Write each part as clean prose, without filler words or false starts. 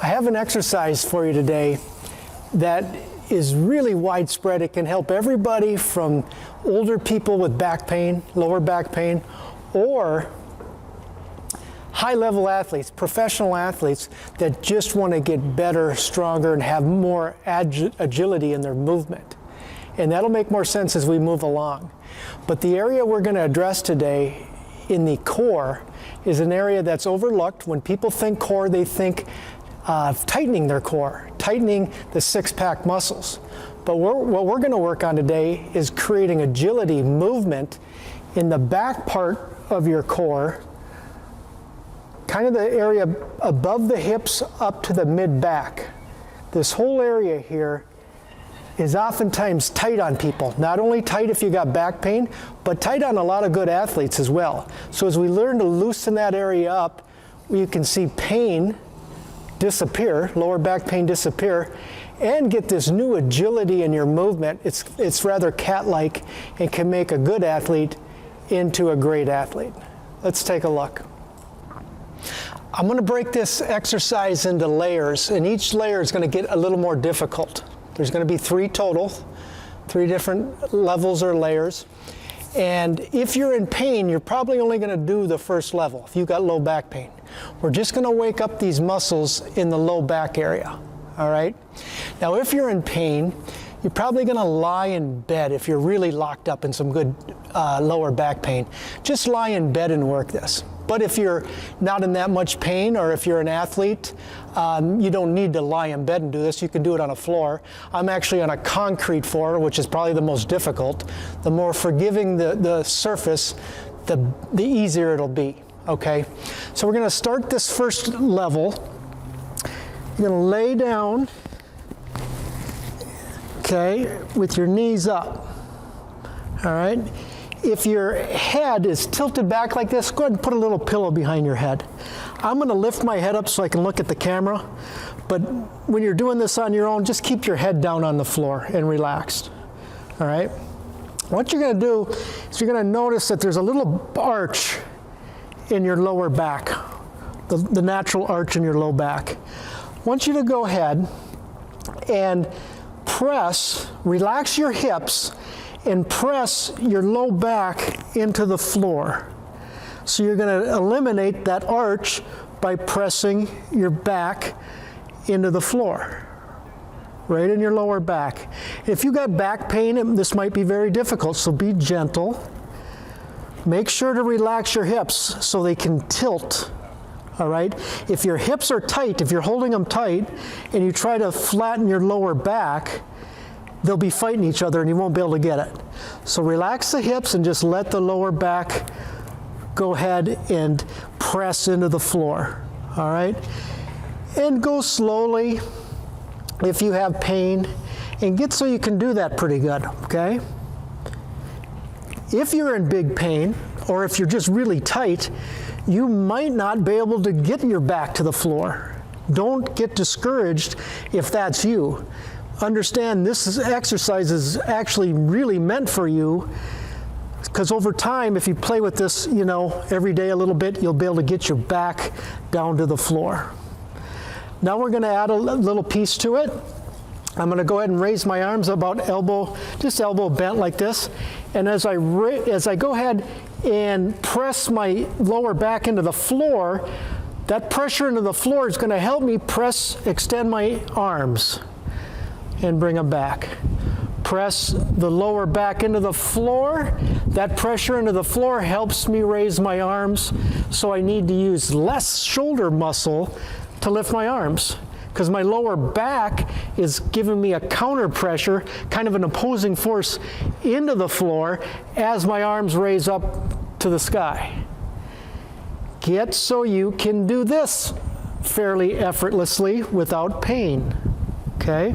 I have an exercise for you today that is really widespread. It can help everybody from older people with back pain, lower back pain, or high-level athletes, professional athletes that just want to get better, stronger, and have more agility in their movement. And that'll make more sense as we move along. But the area we're going to address today in the core is an area that's overlooked. When people think core, they think tightening their core, tightening the six-pack muscles. But what we're going to work on today is creating agility, movement in the back part of your core, kind of the area above the hips up to the mid-back. This whole area here is oftentimes tight on people. Not only tight if you got back pain, but tight on a lot of good athletes as well. So as we learn to loosen that area up, you can see pain disappear, lower back pain disappear, and get this new agility in your movement. It's rather cat-like and can make a good athlete into a great athlete. Let's take a look. I'm going to break this exercise into layers, and each layer is going to get a little more difficult. There's going to be three total, three different levels or layers. And if you're in pain, you're probably only going to do the first level if you've got low back pain. We're just going to wake up these muscles in the low back area, all right? Now, if you're in pain, you're probably going to lie in bed if you're really locked up in some good lower back pain. Just lie in bed and work this. But if you're not in that much pain, or if you're an athlete, you don't need to lie in bed and do this. You can do it on a floor. I'm actually on a concrete floor, which is probably the most difficult. The more forgiving the surface, the easier it'll be, okay? So we're going to start this first level. You're going to lay down, okay, with your knees up, all right? If your head is tilted back like this, go ahead and put a little pillow behind your head. I'm going to lift my head up so I can look at the camera, but when you're doing this on your own, just keep your head down on the floor and relaxed, all right? What you're going to do is you're going to notice that there's a little arch in your lower back, the natural arch in your low back. I want you to go ahead and relax your hips, and press your low back into the floor. So you're going to eliminate that arch by pressing your back into the floor, right in your lower back. If you got back pain, this might be very difficult, so be gentle. Make sure to relax your hips so they can tilt, all right? If your hips are tight, if you're holding them tight, and you try to flatten your lower back, they'll be fighting each other and you won't be able to get it. So relax the hips and just let the lower back go ahead and press into the floor, all right? And go slowly if you have pain, and get so you can do that pretty good, okay? If you're in big pain, or if you're just really tight, you might not be able to get your back to the floor. Don't get discouraged if that's you. Understand this exercise is actually really meant for you, because over time, if you play with this, you know, every day a little bit, you'll be able to get your back down to the floor. Now we're going to add a little piece to it. I'm going to go ahead and raise my arms about elbow, just elbow bent like this. And as I go ahead and press my lower back into the floor, that pressure into the floor is going to help me extend my arms and bring them back. Press the lower back into the floor. That pressure into the floor helps me raise my arms, so I need to use less shoulder muscle to lift my arms, because my lower back is giving me a counter pressure, kind of an opposing force into the floor as my arms raise up to the sky. Get so you can do this fairly effortlessly without pain, okay?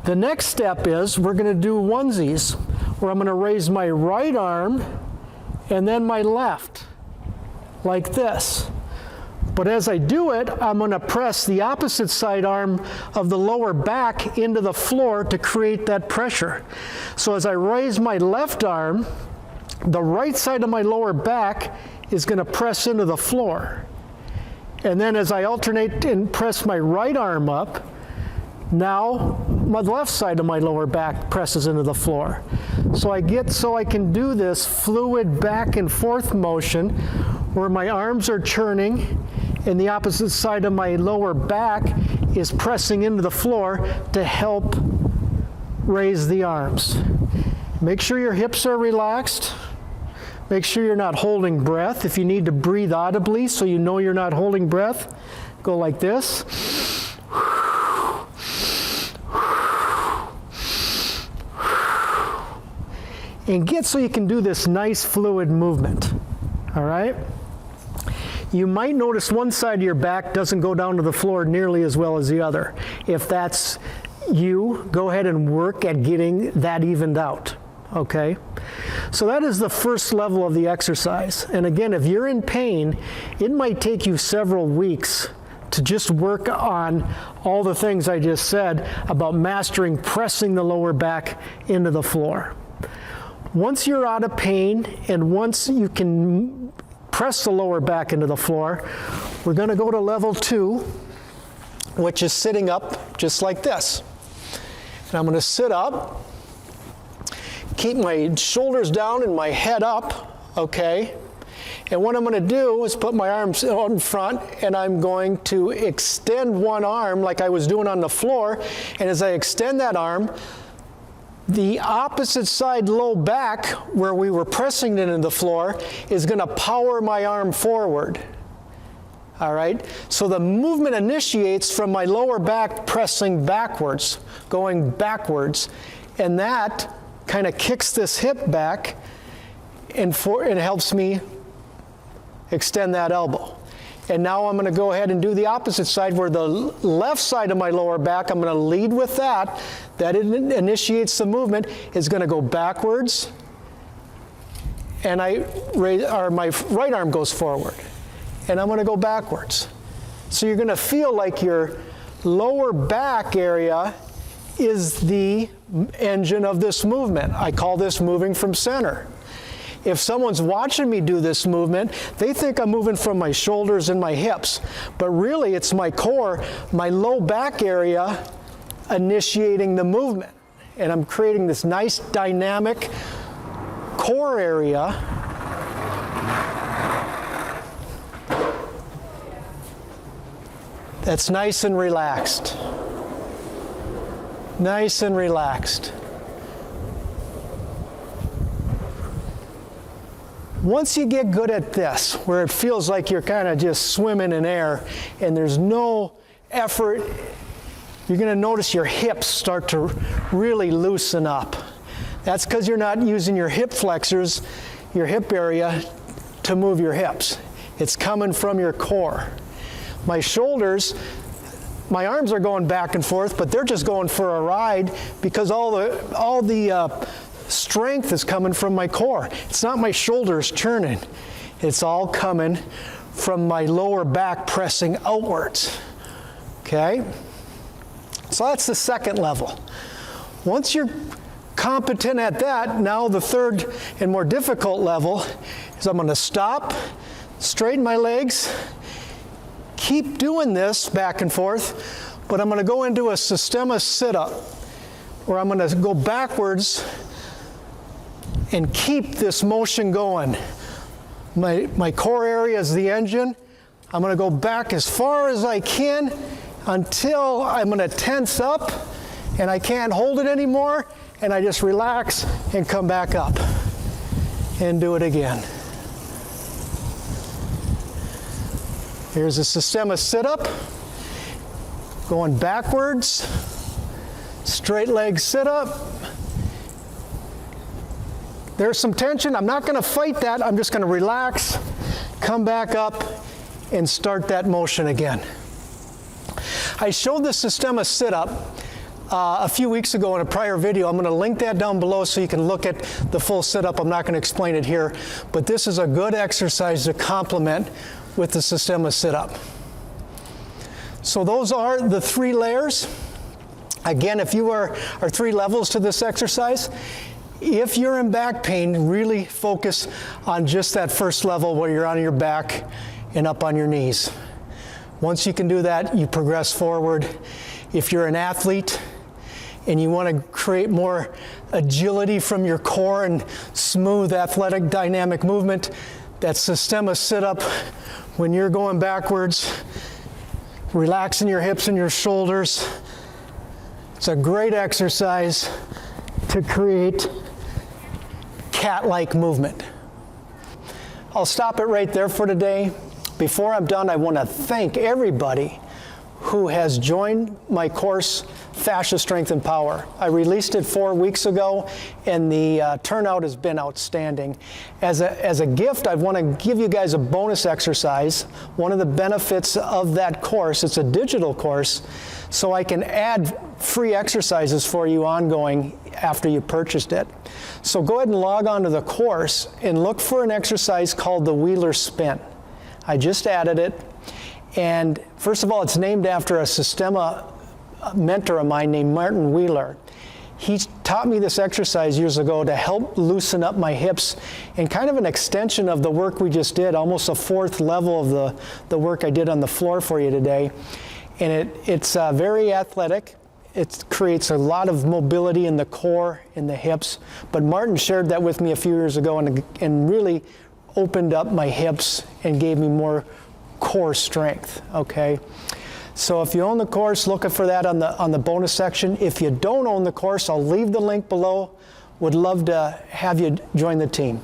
The next step is we're going to do onesies, where I'm going to raise my right arm and then my left, like this. But as I do it, I'm going to press the opposite side arm of the lower back into the floor to create that pressure. So as I raise my left arm, the right side of my lower back is going to press into the floor. And then as I alternate and press my right arm up, now my left side of my lower back presses into the floor. So I can do this fluid back and forth motion where my arms are churning and the opposite side of my lower back is pressing into the floor to help raise the arms. Make sure your hips are relaxed. Make sure you're not holding breath. If you need to breathe audibly so you know you're not holding breath, go like this. And get so you can do this nice fluid movement, all right? You might notice one side of your back doesn't go down to the floor nearly as well as the other. If that's you, go ahead and work at getting that evened out, okay? So that is the first level of the exercise. And again, if you're in pain, it might take you several weeks to just work on all the things I just said about mastering pressing the lower back into the floor. Once you're out of pain and once you can press the lower back into the floor, we're going to go to level 2, which is sitting up just like this. And I'm going to sit up, keep my shoulders down and my head up, okay? And what I'm going to do is put my arms out in front and I'm going to extend one arm like I was doing on the floor. And as I extend that arm, the opposite side low back, where we were pressing it into the floor, is going to power my arm forward. All right? So the movement initiates from my lower back pressing backwards, going backwards, and that kind of kicks this hip back and helps me extend that elbow. And now I'm going to go ahead and do the opposite side where the left side of my lower back, I'm going to lead with that. That initiates the movement. It's going to go backwards. And my right arm goes forward. And I'm going to go backwards. So you're going to feel like your lower back area is the engine of this movement. I call this moving from center. If someone's watching me do this movement, they think I'm moving from my shoulders and my hips. But really, it's my core, my low back area initiating the movement. And I'm creating this nice dynamic core area that's nice and relaxed. Nice and relaxed. Once you get good at this, where it feels like you're kind of just swimming in air and there's no effort, you're going to notice your hips start to really loosen up. That's because you're not using your hip flexors, your hip area, to move your hips. It's coming from your core. My shoulders, my arms are going back and forth, but they're just going for a ride because all the strength is coming from my core. It's not my shoulders churning. It's all coming from my lower back pressing outwards. Okay? So that's the second level. Once you're competent at that, now the third and more difficult level is I'm going to stop, straighten my legs, keep doing this back and forth, but I'm going to go into a Systema Sit-up where I'm going to go backwards and keep this motion going. My core area is the engine. I'm going to go back as far as I can until I'm going to tense up and I can't hold it anymore, and I just relax and come back up and do it again. Here's a Systema Sit-up, going backwards, straight leg sit-up. There's some tension. I'm not going to fight that. I'm just going to relax, come back up, and start that motion again. I showed the Systema Sit-up a few weeks ago in a prior video. I'm going to link that down below so you can look at the full sit-up. I'm not going to explain it here, but this is a good exercise to complement with the Systema Sit-up. So those are the 3 layers. Again, if you are 3 levels to this exercise. If you're in back pain, really focus on just that first level where you're on your back and up on your knees. Once you can do that, you progress forward. If you're an athlete and you want to create more agility from your core and smooth, athletic, dynamic movement, that Systema Sit-up, when you're going backwards, relaxing your hips and your shoulders, it's a great exercise to create cat-like movement. I'll stop it right there for today. Before I'm done, I want to thank everybody who has joined my course, Fascia Strength and Power. I released it 4 weeks ago, and the turnout has been outstanding. As a gift, I want to give you guys a bonus exercise. One of the benefits of that course, it's a digital course, so I can add free exercises for you ongoing after you purchased it. So go ahead and log on to the course and look for an exercise called the Wheeler Spin. I just added it. And first of all, it's named after a Systema mentor of mine named Martin Wheeler. He taught me this exercise years ago to help loosen up my hips, and kind of an extension of the work we just did, almost a fourth level of the work I did on the floor for you today. And it's very athletic. It creates a lot of mobility in the core, in the hips. But Martin shared that with me a few years ago and really opened up my hips and gave me more core strength, okay? So if you own the course, look for that on the bonus section. If you don't own the course, I'll leave the link below. Would love to have you join the team.